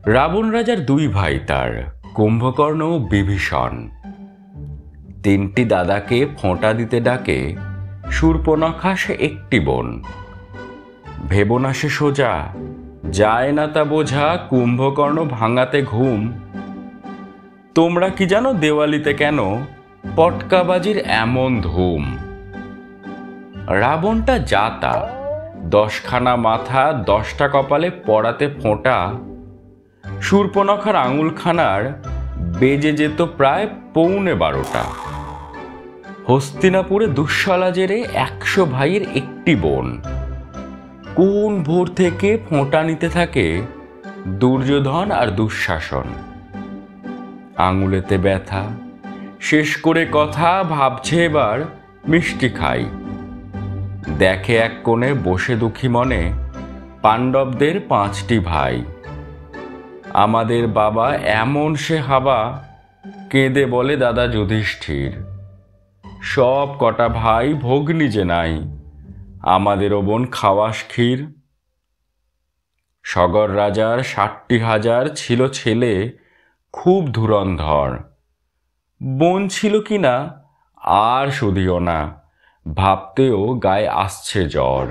রাবণ রাজার দুই ভাই তার, কুম্ভকর্ণ ও বিভীষণ। তিনটি দাদাকে ফোঁটা দিতে ডাকে, শূর্পণখা সে একটি বোন। ভেবো না সে সোজা, যায় না তা বোঝা, কুম্ভকর্ণ ভাঙাতে ঘুম। তোমরা কি জানো দেওয়ালিতে কেন পটকাবাজির এমন ধুম? রাবণটা জাতা, 10খানা মাথা 10টা কপালে পড়াতে ফোঁটা। শূর্পণখার আঙুলখানার বেজে যেত প্রায় 11:45। হস্তিনাপুরে দুঃশলা জেরে 100 ভাইয়ের একটি বোন। কোন ভোর থেকে ফোঁটা নিতে থাকে দুর্যোধন আর দুঃশাসন। আঙুলেতে ব্যথা, শেষ করে কথা, ভাবছে এবার মিষ্টি খাই। দেখে এক কোণে বসে দুঃখী মনে পাণ্ডবদের 5টি ভাই। আমাদের বাবা এমন সে হাবা, কেঁদে বলে দাদা যুধিষ্ঠির। সব কটা ভাই ভগ্নী যে নাই, আমাদেরও বোন খাওয়াস ক্ষীর। সগর রাজার 60,000 ছিল ছেলে, খুব ধুরন্ধর। বোন ছিল কিনা আর শুধিও না, ভাবতেও গায়ে আসছে জ্বর।